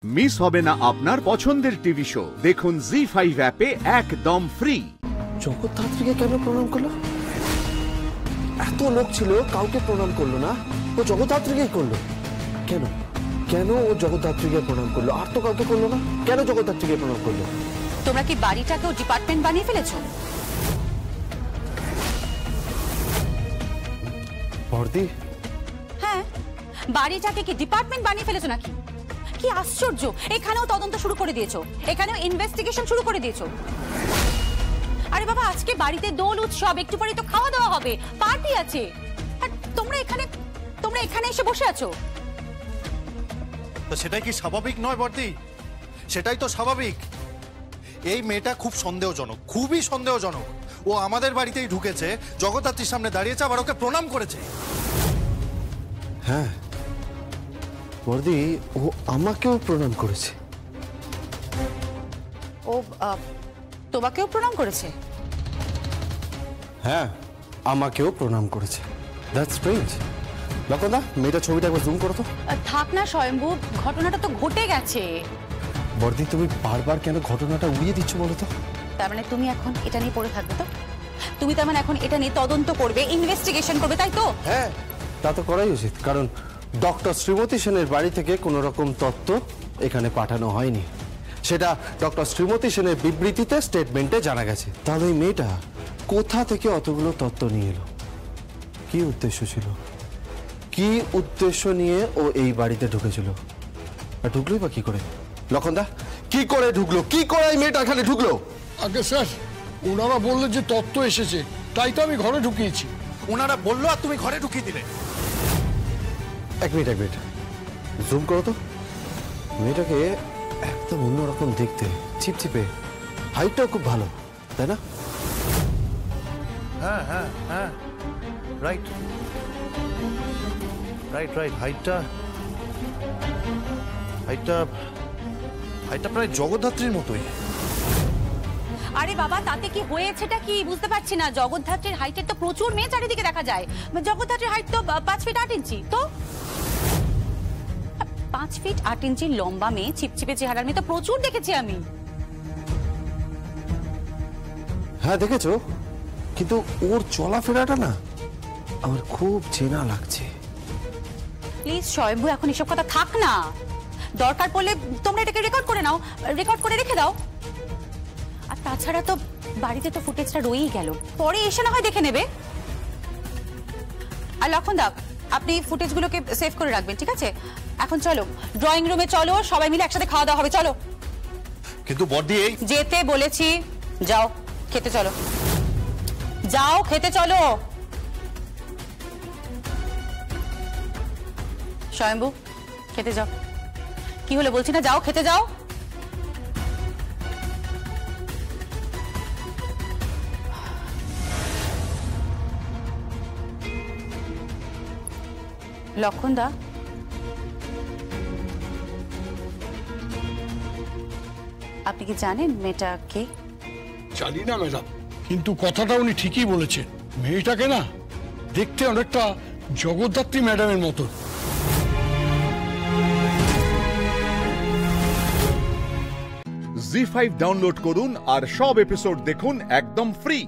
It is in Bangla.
মিস হবে না আপনার পছন্দের টিভি শো। দেখুন জি5 অ্যাপে একদম ফ্রি। জগদ্ধাত্রীকে কেন প্রণাম করলো? এত লোক ছিল, কাউকে প্রণাম করলো না, ও জগদ্ধাত্রীকেই করলো। কেন কেন ও জগদ্ধাত্রীকে প্রণাম করলো, আর তো কাউকে করলো না? কেন জগদ্ধাত্রীকে প্রণাম করলো? তোমরা কি বাড়িটাকেও ডিপার্টমেন্ট বানিয়ে ফেলেছো? বর্দি, হ্যাঁ, বাড়িটাকে কি ডিপার্টমেন্ট বানিয়ে ফেলেছো নাকি? কি আশ্চর্য, এখানেও তদন্ত শুরু করে দিয়েছো, এখানেও ইনভেস্টিগেশন শুরু করে দিয়েছো। আরে বাবা, আজকে বাড়িতে দোল উৎসব, একটু পরে তো খাওয়া দাওয়া হবে, পার্টি আছে, আর তোমরা এখানে এসে বসে আছো। তো সেটাই কি স্বাভাবিক নয় বর্দি? সেটাই তো স্বাভাবিক। এই মেয়েটা খুব সন্দেহজনক, খুবই সন্দেহজনক। ও আমাদের বাড়িতেই ঢুকেছে, জগদ্ধাত্রীর সামনে দাঁড়িয়েছে, আবার ওকে প্রণাম করেছে। হ্যাঁ বর্দি, ও আমাকেও প্রণাম করেছে। ও তোমাকেও প্রণাম করেছে? হ্যাঁ, আমাকেও প্রণাম করেছে। That's strange. লকনদা, মেয়েটা ছবিটা একবার জুম করো তো। থাক না স্বয়ম্ভু, ঘটনাটা তো ঘটে গেছে। বর্দি, তুমি বারবার কেন ঘটনাটা উড়িয়ে দিচ্ছ বলো তো? তার মানে তুমি এখন এটা নিয়ে পড়ে থাকবে তো? তুমি তার মানে এখন এটা নিয়ে তদন্ত করবে, ইনভেস্টিগেশন করবে, তাই তো? হ্যাঁ, তা তো করাই উচিত, কারণ ডক্টর শ্রীমতী সেনের বাড়ি থেকে কোনো রকম তথ্য এখানে পাঠানো হয়নি। সেটা ডক্টর শ্রীমতী সেনের বিবৃতিতে, স্টেটমেন্টে জানা গেছে। তাহলে এই মেয়েটা কোথা থেকে অতগুলো তথ্য নিয়ে এলো? কি উদ্দেশ্য ছিল? কি উদ্দেশ্য নিয়ে ও এই বাড়িতে ঢুকেছিল? আর ঢুকলোই বা কি করে? লক্ষণদা, কি করে ঢুকলো? কি করে এই মেয়েটা এখানে ঢুকলো? আগে স্যার, ওনারা বললেন যে তথ্য এসেছে, তাই তো আমি ঘরে ঢুকিয়েছি। ওনারা বললো আর তুমি ঘরে ঢুকিয়ে দিলে। এক মিনিট জুম করো তো। মেয়েটাকে একদম অন্যরকম দেখতে, চিপচিপে, হাইটটাও খুব ভালো, তাই না? হ্যাঁ হ্যাঁ হ্যাঁ, রাইট রাইট রাইট। হাইটটা প্রায় জগদ্ধাত্রীর মতোই। আরে বাবা, তাতে কি হয়েছেটা কি বুঝতে পারছি না। জগদ্ধাত্রীর হাইটের তো প্রচুর মেয়ে চারিদিকে দেখা যায়। জগদ্ধাত্রীর হাইট তো 5 ফিট 8 ইঞ্চি। তো 5 ফিট 8 ইঞ্চি লম্বা মেয়ে, চিপচিপে চেহারার মেয়ে তো প্রচুর দেখেছি আমি। হ্যাঁ দেখেছো, কিন্তু ওর চলাফেরাটা না আমার খুব চেনা লাগছে। প্লিজ স্বয়ম্ভু, এখন এসব কথা থাক না। দরকার পড়লে তোমরা এটাকে রেকর্ড করে নাও, রেকর্ড করে রেখে দাও। আর তাছাড়া তো বাড়িতে তো ফুটেজটা রয়েই গেল, পরে এসে না হয় দেখে নেবে। আর লক্ষণদা, আপনি ফুটেজগুলোকে সেভ করে রাখবেন, ঠিক আছে? এখন চলো ড্রয়িং রুমে, চলো সবাই মিলে একসাথে খাওয়া দাওয়া হবে। চলো। কিন্তু বর্দি, এই যেতে বলেছি, যাও খেতে চলো, যাও খেতে চলো। স্বয়ম্ভু, খেতে যাও। কি হলো বলছি না, যাও খেতে যাও। লক্ষণদা, আপনি কি জানেন মেয়েটা কে? জানি না ম্যাডাম, কিন্তু কথাটা উনি ঠিকই বলেছেন। মেয়েটাকে না দেখতে অনেকটা জগদ্ধাত্রী ম্যাডামের মতো। জি5 ডাউনলোড করুন আর সব এপিসোড দেখুন একদম ফ্রি।